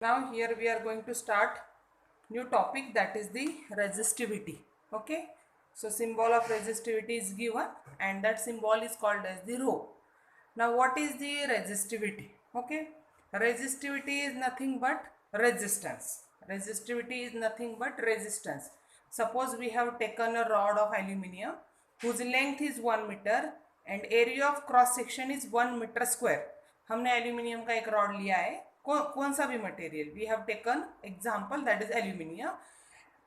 Now here we are going to start new topic, that is the resistivity. Okay, so symbol of resistivity is given and that symbol is called as the rho. Now what is the resistivity? Okay, resistivity is nothing but resistance. Resistivity is nothing but resistance. Suppose we have taken a rod of aluminium whose length is 1 meter and area of cross section is 1 meter square. हमने aluminium का एक rod लिया है, कौन सा भी material, we have taken example that is aluminium.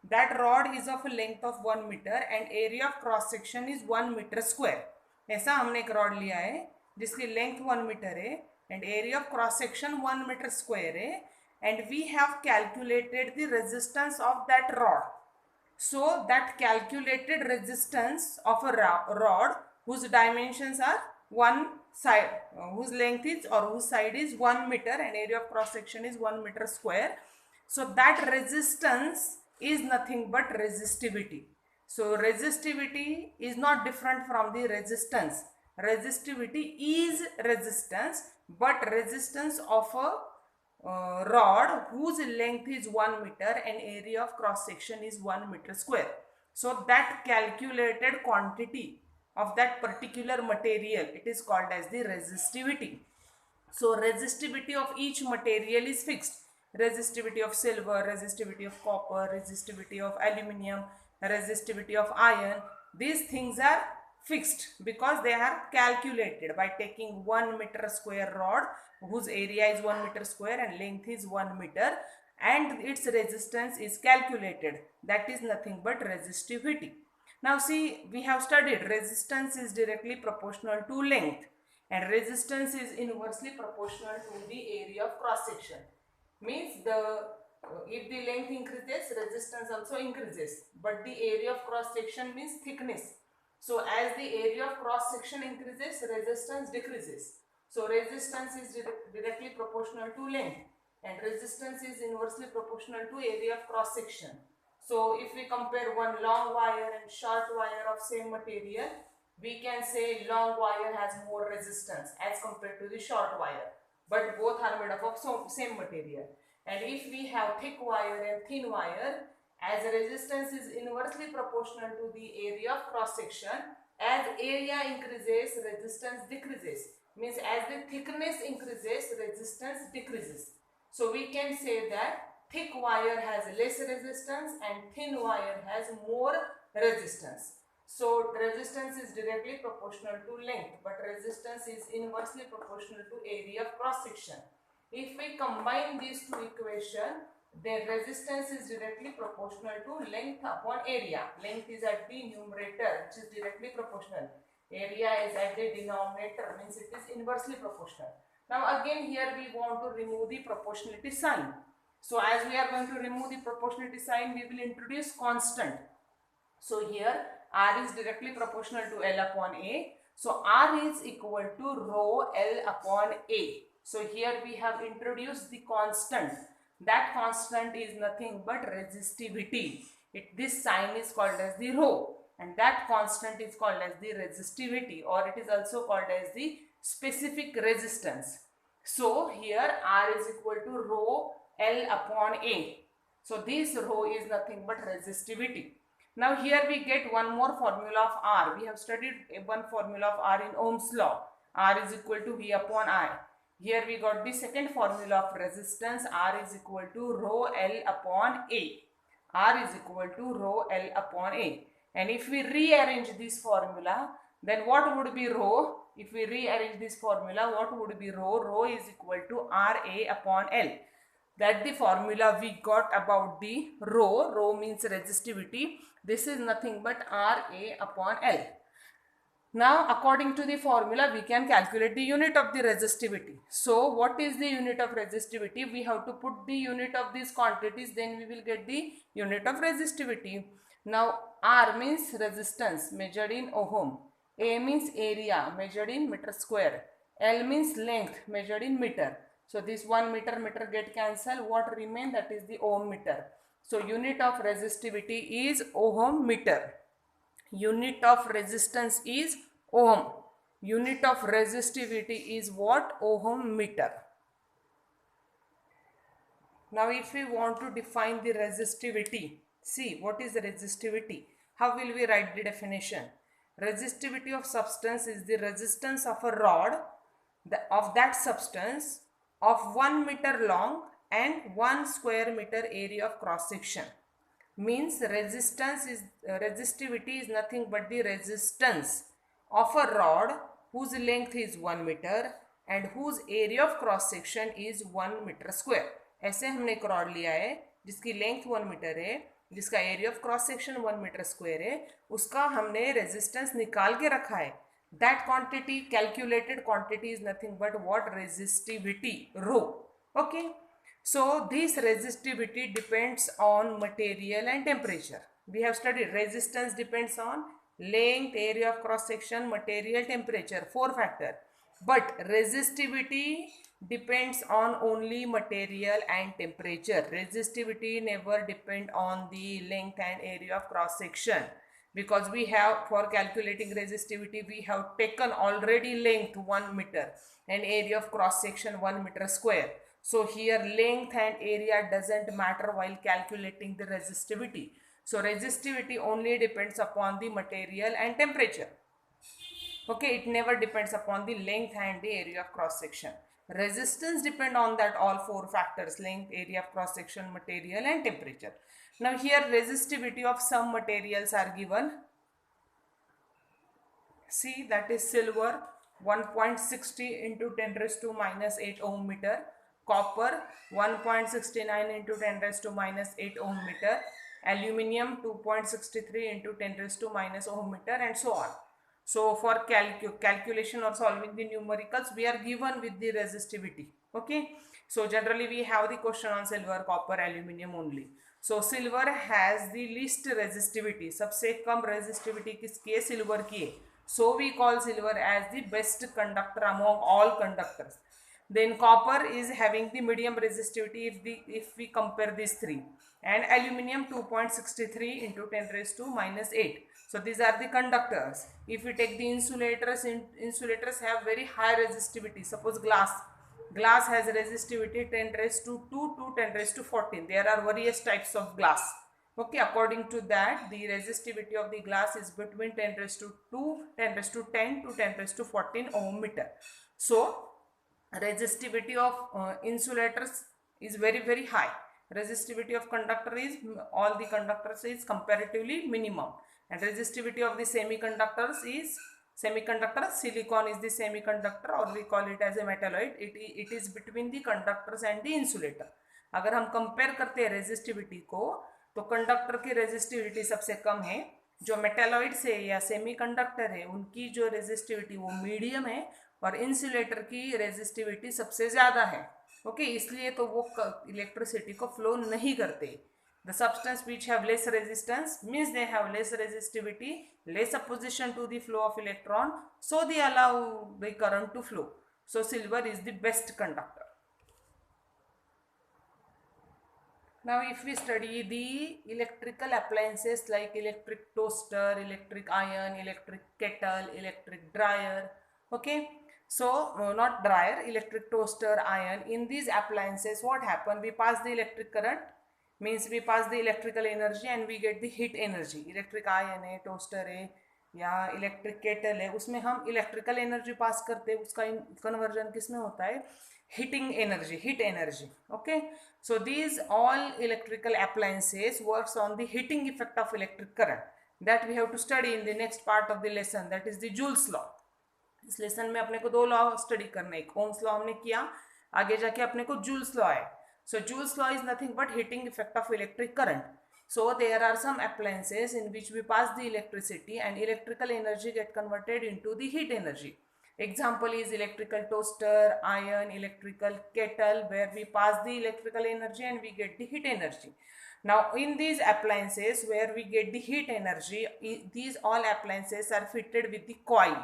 That rod is of length of 1 metre and area of cross section is 1 metre square. ऐसा हमने एक रॉड लिया है जिसकी लेंथ 1 मीटर है and area of cross section 1 metre square है and we have calculated the resistance of that rod. So that calculated resistance of a rod whose dimensions are one side, whose length is or whose side is 1 meter and area of cross section is 1 meter square. So that resistance is nothing but resistivity. So resistivity is not different from the resistance. Resistivity is resistance, but resistance of a rod whose length is 1 meter and area of cross section is 1 meter square. So that calculated quantity of that particular material, it is called as the resistivity. So resistivity of each material is fixed. Resistivity of silver, resistivity of copper, resistivity of aluminium, resistivity of iron, these things are fixed because they are calculated by taking 1 meter square rod whose area is 1 meter square and length is 1 meter and its resistance is calculated. That is nothing but resistivity. Now see, we have studied resistance is directly proportional to length and resistance is inversely proportional to the area of cross section. Means the if the length increases, resistance also increases, but the area of cross section means thickness. So as the area of cross section increases, resistance decreases. So resistance is directly proportional to length and resistance is inversely proportional to area of cross section. So if we compare one long wire and short wire of same material, we can say long wire has more resistance as compared to the short wire, but both are made up of same material. And if we have thick wire and thin wire, as resistance is inversely proportional to the area of cross section, as area increases, resistance decreases. Means as the thickness increases, resistance decreases. So we can say that thick wire has less resistance and thin wire has more resistance. So resistance is directly proportional to length, but resistance is inversely proportional to area of cross section. If we combine these two equations, then resistance is directly proportional to length upon area. Length is at the numerator, which is directly proportional. Area is at the denominator, means it is inversely proportional. Now again here we want to remove the proportionality sign. So as we are going to remove the proportionality sign, we will introduce constant. So here R is directly proportional to L upon A. So R is equal to rho L upon A. So here we have introduced the constant. That constant is nothing but resistivity. This sign is called as the rho and that constant is called as the resistivity, or it is also called as the specific resistance. So here R is equal to rho L upon A. So this rho is nothing but resistivity. Now here we get one more formula of R. We have studied one formula of R in Ohm's law. R is equal to V upon I. Here we got the second formula of resistance. R is equal to rho L upon A. R is equal to rho L upon A. And if we rearrange this formula, then what would be rho? If we rearrange this formula, what would be rho? Rho is equal to RA upon L. That the formula we got about the rho. Rho means resistivity. This is nothing but RA upon L. Now according to the formula we can calculate the unit of the resistivity. So what is the unit of resistivity? We have to put the unit of these quantities, then we will get the unit of resistivity. Now R means resistance measured in ohm. A means area measured in meter square. L means length measured in meter. So this 1 meter get cancelled. What remain? That is the ohm meter. So unit of resistivity is ohm meter. Unit of resistance is ohm. Unit of resistivity is what? Ohm meter. Now if we want to define the resistivity, see what is the resistivity? How will we write the definition? Resistivity of substance is the resistance of a rod of that substance of 1 meter long and 1 square meter area of cross section. Means resistivity is nothing but the resistance of a rod whose length is 1 meter and whose area of cross section is 1 meter square. ऐसे हमने एक rod लिया है जिसकी length 1 metre है, जिसका area of cross section 1 metre square है, उसका हमने रेजिस्टेंस निकाल के रखा है. That quantity, calculated quantity is nothing but what? Resistivity, rho. Okay. So this resistivity depends on material and temperature. We have studied resistance depends on length, area of cross section, material, temperature, 4 factor. But resistivity depends on only material and temperature. Resistivity never depend on the length and area of cross section, because we have, for calculating resistivity, we have taken already length 1 meter and area of cross section 1 meter square. So here length and area doesn't matter while calculating the resistivity. So resistivity only depends upon the material and temperature. Okay, it never depends upon the length and the area of cross section. Resistance depend on that all 4 factors: length, area of cross section, material and temperature. Now here resistivity of some materials are given. See, that is silver 1.60 into 10 raised to minus 8 ohm meter, copper 1.69 into 10 raised to minus 8 ohm meter, aluminium 2.63 into 10 raised to minus ohm meter, and so on. So for calculation or solving the numericals, we are given with the resistivity. Okay. So generally we have the question on silver, copper, aluminium only. So silver has the least resistivity. सबसे कम resistivity किसकी है? Silver की है. So we call silver as the best conductor among all conductors. Then copper is having the medium resistivity if we compare these three, and aluminium 2.63 into 10 raised to minus 8. So these are the conductors. If we take the insulators, insulators have very high resistivity. Suppose glass has resistivity 10 raised to 2 to 10 raised to 14. There are various types of glass. Okay, according to that, the resistivity of the glass is between 10 raised to 2, 10 raised to 10 to 10 raised to 14 ohm meter. So resistivity of insulators is very high. Resistivity of conductor is, all the conductors is comparatively minimum. And resistivity of the semiconductors is, silicon is the semiconductor, or we call it as a metalloid. It is between the conductors and the insulator. अगर हम compare करते हैं resistivity को, तो conductor की resistivity सबसे कम है. जो मेटालॉइड्स है या सेमीकंडक्टर है, उनकी जो रेजिस्टिविटी वो मीडियम है, और इंसुलेटर की रेजिस्टिविटी सबसे ज़्यादा है. ओके, इसलिए तो वो इलेक्ट्रिसिटी को फ्लो नहीं करते. The substance which have less resistance means they have less resistivity, less opposition to the flow of electron, so they allow the current to flow. So silver is the best conductor. Now if we study the electrical appliances like electric toaster, electric iron, electric kettle, electric dryer, okay, so not dryer, electric toaster, iron, in these appliances what happen? We pass the electric current, means we pass the electrical energy and we get the heat energy. Electric ion है, toaster है या electric kettle है, उसमें हम electrical energy पास करते हैं. उसका conversion किस में होता है? Heating energy, heat energy. Okay, so these all electrical appliances works on the heating effect of electric current, that we have to study in the next part of the lesson, that is the Joule's law. इस lesson में अपने को 2 law study करना है. एक Ohm's law हमने किया, आगे जाके अपने को जूल्स लॉ है. So Joule's law is nothing but heating effect of electric current. So there are some appliances in which we pass the electricity and electrical energy get converted into the heat energy. Example is electrical toaster, iron, electrical kettle, where we pass the electrical energy and we get the heat energy. Now in these appliances where we get the heat energy, these all appliances are fitted with the coil.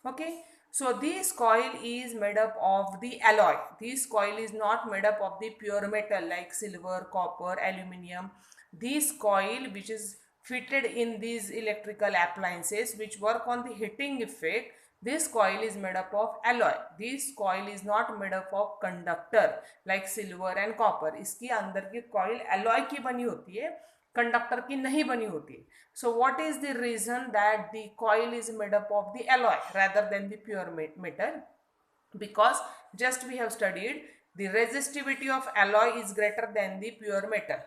Okay. So this coil is made up of the alloy. This coil is not made up of the pure metal like silver, copper, aluminium. This coil which is fitted in these electrical appliances which work on the heating effect, This coil is made up of alloy. This coil is not made up of conductor like silver and copper. इसकी अंदर की coil alloy की बनी होती है, conductor की नहीं बनी होती है. So what is the reason that the coil is made up of the alloy rather than the pure metal? Because just we have studied the resistivity of alloy is greater than the pure metal.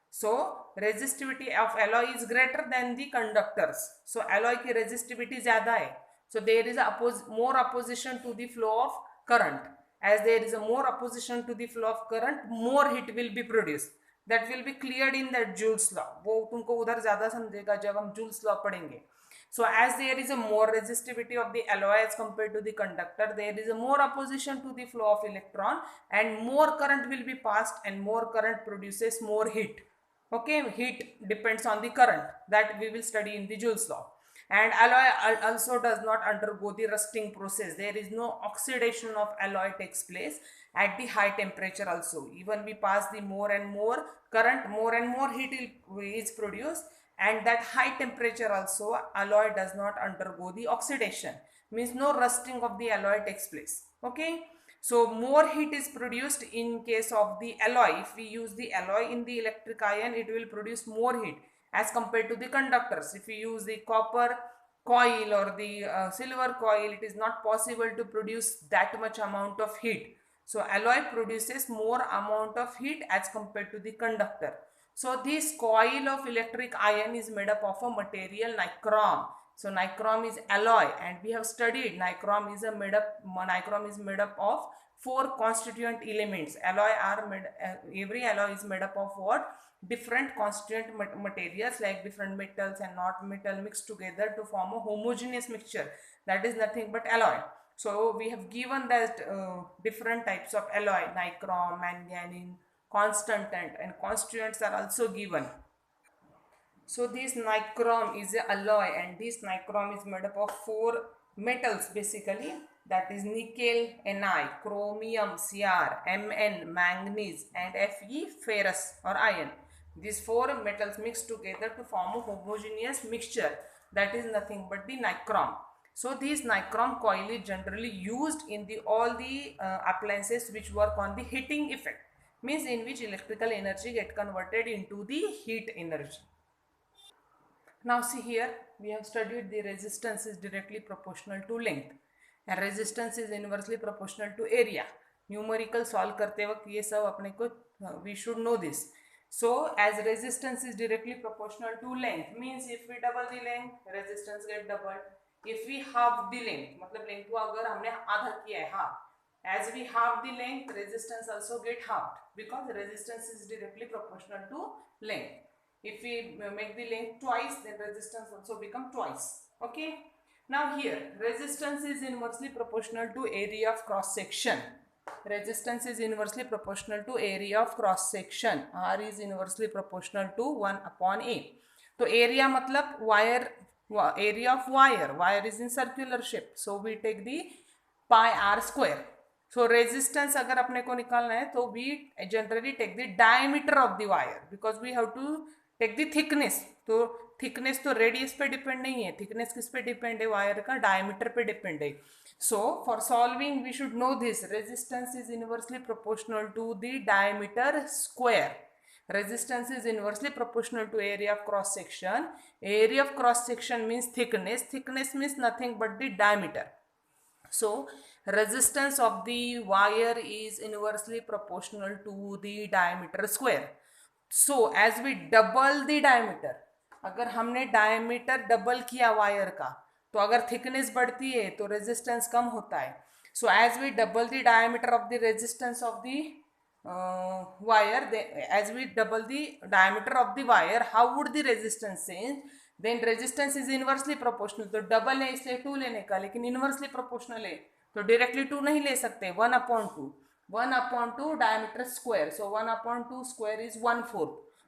So resistivity of alloy is greater than the conductors. So alloy की resistivity ज़्यादा है. So there is more opposition to the flow of current. As there is a more opposition to the flow of current, more heat will be produced. That will be cleared in that Joule's law. वो तुमको उधर ज़्यादा समझेगा जब हम Joule's law पढ़ेंगे. So as there is a more resistivity of the alloy as compared to the conductor, there is a more opposition to the flow of electron and more current will be passed and more current produces more heat. Okay, heat depends on the current that we will study in the Joule's law. And alloy also does not undergo the rusting process. There is no oxidation of alloy takes place at the high temperature also. Even we pass the more and more current, more and more heat is produced, and that high temperature also alloy does not undergo the oxidation, means no rusting of the alloy takes place. Okay, so more heat is produced in case of the alloy. If we use the alloy in the electric iron, it will produce more heat as compared to the conductors. If we use the copper coil or the silver coil, it is not possible to produce that much amount of heat. So alloy produces more amount of heat as compared to the conductor. So this coil of electric iron is made up of a material nichrome. So nichrome is alloy, and we have studied nichrome is made up of 4 constituent elements. Every alloy is made up of what? Different constituent materials like different metals and not metal mixed together to form a homogeneous mixture. That is nothing but alloy. So we have given that different types of alloy: nichrome, manganese, constant, and constituents are also given. So this nichrome is a alloy, and this nichrome is made up of 4 metals basically, that is nickel, Ni, chromium, Cr, Mn, manganese, and Fe, ferrous or iron. These 4 metals mixed together to form a homogeneous mixture, that is nothing but the nichrome. So this nichrome coil is generally used in all the appliances which work on the heating effect, means in which electrical energy get converted into the heat energy. Now see here, we have studied the resistance is directly proportional to length and resistance is inversely proportional to area. Numerical solve करते वक्त ये सब अपने को we should know this. So as resistance is directly proportional to length, means if we double the length, resistance get doubled. If we halve the length, मतलब length को अगर हमने आधा किया है half, as we halve the length, resistance also get halved because resistance is directly proportional to length. If we make the length twice, then resistance also become twice. Okay. Now here, resistance is inversely proportional to area of cross section. Resistance is inversely proportional to area of cross section. R is inversely proportional to 1 upon A. So area matlab wire, area of wire. Wire is in circular shape. So we take the pi r square. So resistance अगर अपने को निकालना है तो we generally take the diameter of the wire because we have to take the thickness. तो thickness तो radius पे depend नहीं है, thickness किस पे depend है? वायर का diameter पे depend है. So for solving we should know this: resistance is inversely proportional to the diameter square. Resistance is inversely proportional to area of cross section. Area of cross section means thickness. Thickness means nothing but the diameter. So resistance of the wire is inversely proportional to the diameter square. So as we double the diameter, अगर हमने diameter double किया wire का, तो अगर thickness बढ़ती है तो resistance कम होता है. So as we double the diameter of the resistance of the wire, as we double the diameter of the wire, how would the resistance change? Then resistance is inversely proportional. तो double है इसलिए 2 लेने का, लेकिन inversely proportional है तो directly 2 नहीं ले सकते, 1/2. 1/2 diameter square. So 1/2 square is 1/4.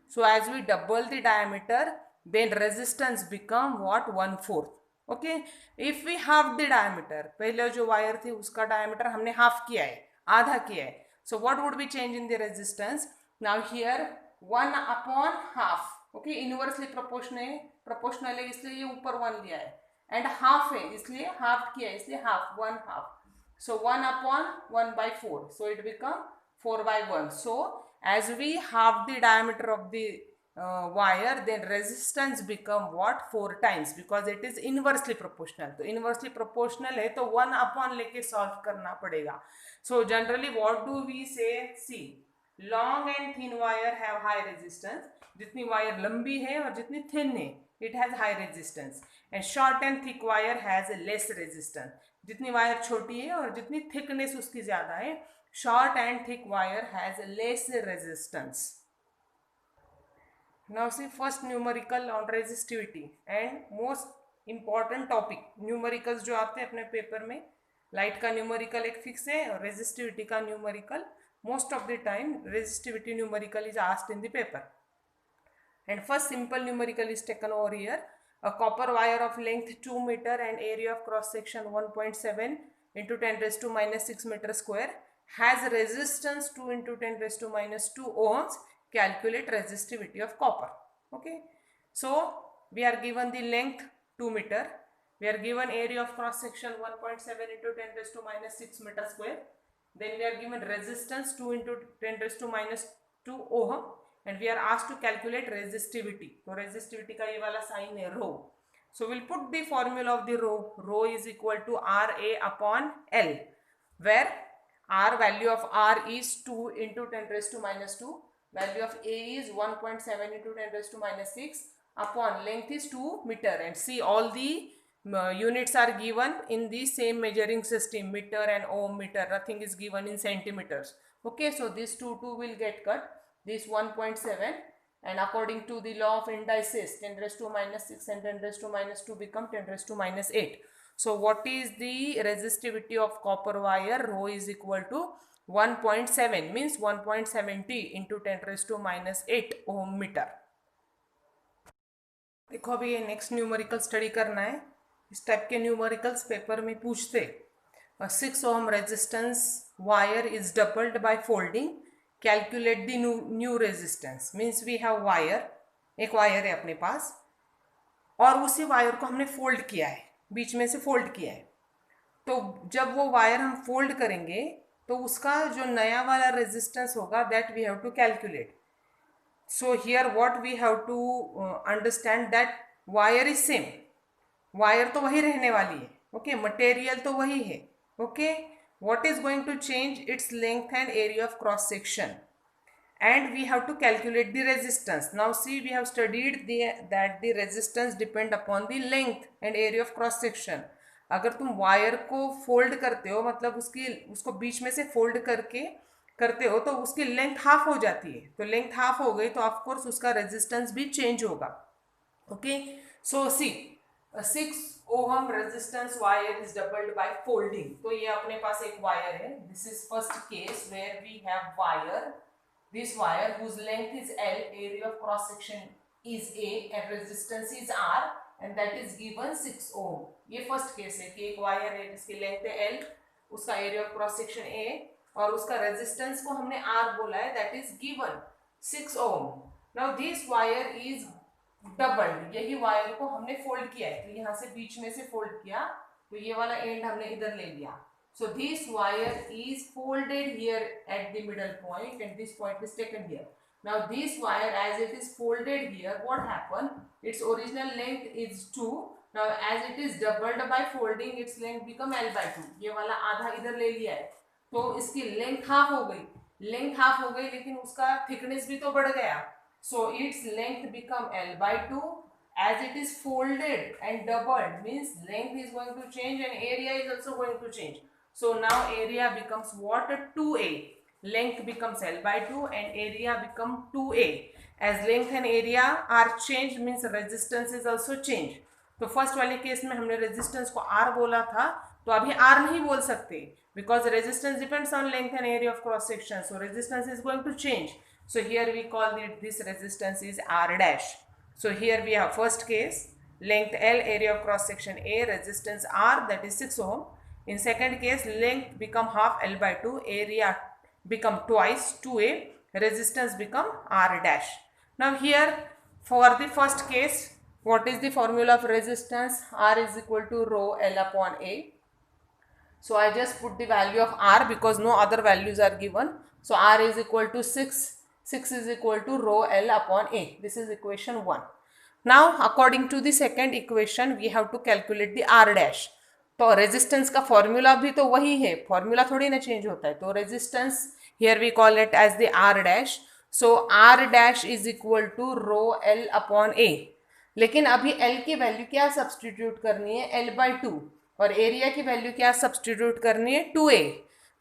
So as we double the diameter, then resistance become what? 1/4. Okay. If we halve the diameter, पहले जो वायर थी उसका diameter हमने half किया है, आधा किया है. So what would be change in the resistance? Now here 1/2. Okay, inversely proportional है इसलिए ये ऊपर 1 लिया है. एंड हाफ है इसलिए हाफ किया, इसलिए half, 1/2. So 1/1/4. So it become 4/1. So as we halve the diameter of the wire, then resistance become what? 4 times, because it is inversely proportional. तो inversely proportional है तो 1/, लेके solve करना पड़ेगा. So generally what do we say? See, long and thin wire have high resistance. जितनी wire लंबी है और जितनी थिन है, it has high resistance. And short and thick wire has a less resistance. जितनी वायर छोटी है और जितनी थिकनेस उसकी ज्यादा है, short and thick wire has a less resistance. Now see first numerical on resistivity and most important topic. Numericals जो आते हैं अपने पेपर में, लाइट का न्यूमेरिकल एक फिक्स है और रेजिस्टिविटी का numerical most of the time resistivity numerical is asked in the paper. And first simple numerical is taken over here. A copper wire of length 2 meter and area of cross section 1.7 into 10 raised to minus 6 meter square has resistance 2 into 10 raised to minus 2 ohms. Calculate resistivity of copper. Okay, so we are given the length 2 meter, we are given area of cross section 1.7 into 10 raised to minus 6 meter square, then we are given resistance 2 into 10 raised to minus 2 ohm, and we are asked to calculate resistivity. So resistivity का ये वाला sign है rho. So we'll put the formula of the rho. Rho is equal to RA upon L, where R, value of R is 2 into 10 raised to minus 2, value of A is 1.7 into 10 raised to minus 6, upon length is 2 meter, and see all the units are given in the same measuring system, meter and ohm meter, nothing is given in centimeters. Okay, so this 2 will get cut, this 1.7, and according to the law of indices, 10 raised to minus 6 and 10 raised to minus 2 become 10 raised to minus 8. So what is the resistivity of copper wire? Rho is equal to 1.7, means 1.70 into 10 raised to minus 8 ohm meter. देखो अभी ये next numerical study करना है. इस type के numericals paper में पूछते. 6 ohm resistance wire is doubled by folding. Calculate the new resistance. Means we have wire, एक वायर है अपने पास और उसी वायर को हमने फोल्ड किया है, बीच में से फोल्ड किया है. तो जब वो वायर हम फोल्ड करेंगे तो उसका जो नया वाला रेजिस्टेंस होगा, that we have to calculate. So here what we have to understand that wire is same, wire तो वही रहने वाली है. ओके, मटेरियल तो वही है. Okay, what is going to change? Its length and area of cross section, and we have to calculate the resistance. Now see, we have studied that the resistance depend upon the length and area of cross section. अगर तुम wire को fold करते हो, मतलब उसको बीच में से fold करके करते हो, तो उसकी लेंथ हाफ हो जाती है. तो लेंथ हाफ हो गई तो ऑफ कोर्स उसका रेजिस्टेंस भी चेंज होगा. Okay, so C 6 ohm resistance wire is doubled by folding. तो ये अपने पास एक वायर है. This is first case where we have wire, this wire whose length is L, area of cross section is A and resistance is R, and that is given 6 ohm. ये first case है कि एक wire है जिसकी length है L, उसका area of cross section A और उसका रेजिस्टेंस को हमने R बोला है, that is given 6 ohm. Now this wire is doubled, यही वायर को हमने फोल्ड किया है. तो यहाँ से बीच में से फोल्ड किया तो ये वाला एंड हमने इधर ले लिया. So this wire is folded here at the middle point and this point is taken here. Now this wire, as it is folded here, what happened? Its original length is 2. Now as it is doubled by folding, its length become L by 2. ये वाला आधा इधर ले लिया है तो इसकी length half हो गई. लेंथ हाफ हो गई लेकिन उसका थिकनेस भी तो बढ़ गया. So its length become L by 2. As it is folded and doubled means length is going to change and area is also going to change. So now area becomes what? 2A. Length becomes L by 2 and area become 2A. As length and area are changed means resistance is also changed. तो first वाले case में हमने resistance को R बोला था, तो अभी R नहीं बोल सकते because resistance depends on length and area of cross section. So resistance is going to change. So here we call this resistance is R dash. So here we have first case, length L, area of cross section A, resistance R, that is 6 ohm. In second case, length become half L by 2, area become twice 2A, resistance become R dash. Now here for the first case, What is the formula of resistance? R is equal to rho L upon A. So I just put the value of R because no other values are given. So R is equal to 6. 6 is equal to rho L upon A. This is equation 1. Now according to the second equation we have to calculate the R dash. तो resistance का formula भी तो वही है, formula थोड़ी ना change होता है. तो resistance here we call it as the R dash. So R dash is equal to rho L upon A. लेकिन अभी एल की वैल्यू क्या सब्सटीट्यूट करनी है? L by two. और एरिया की वैल्यू क्या सब्सटीट्यूट करनी है? 2a.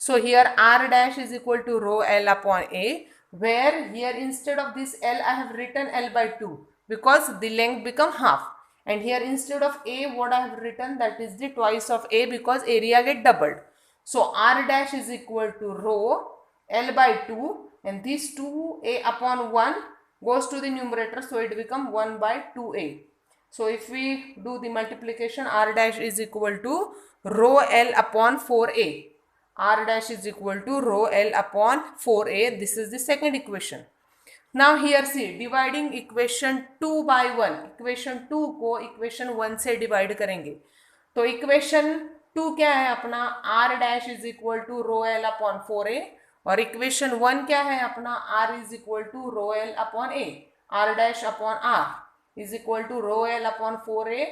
So here R dash is equal to rho L upon A, where here instead of this L I have written L by 2 because the length become half, and here instead of A what I have written, that is the twice of A because area get doubled. So R dash is equal to rho L by 2, and this 2A upon 1 goes to the numerator, so it become 1 by 2A. So if we do the multiplication, R dash is equal to rho L upon 4A. R dash is equal to rho L upon 4a. This is the second equation. Now here see, dividing equation 2 by 1. Equation 2 को equation 1 से divide करेंगे. तो equation 2 क्या है अपना? R dash is equal to rho L upon 4a. और equation 1 क्या है अपना? R is equal to rho L upon a. R dash upon R is equal to rho L upon 4a.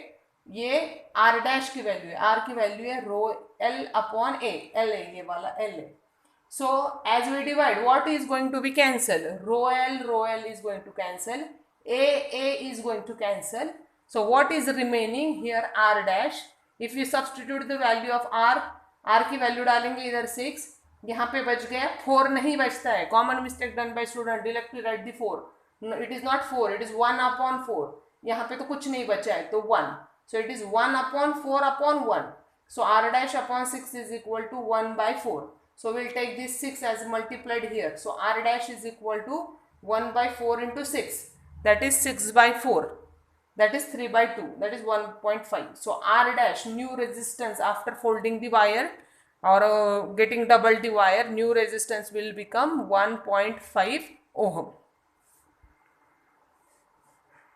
ये R डैश की value है, R की value है रो L upon A. L है ये वाला L है. So as we divide, what is going to be cancelled? Rho L is going to cancel. A is going to cancel. So what is remaining here? R dash. If you substitute the value of R की value डालेंगे इधर 6, यहाँ पे बच गया 4. नहीं बचता है. Common mistake done by student. Directly write the 4. No, it is not 4. It is 1 upon 4. यहाँ पे तो कुछ नहीं बचा है, तो 1. So it is 1 upon 4 upon 1. So R dash upon 6 is equal to 1 by 4. So we'll take this 6 as multiplied here. So R dash is equal to 1 by 4 into 6. That is 6 by 4. That is 3 by 2. That is 1.5. So R dash, new resistance after folding the wire or getting double the wire, new resistance will become 1.5 ohm.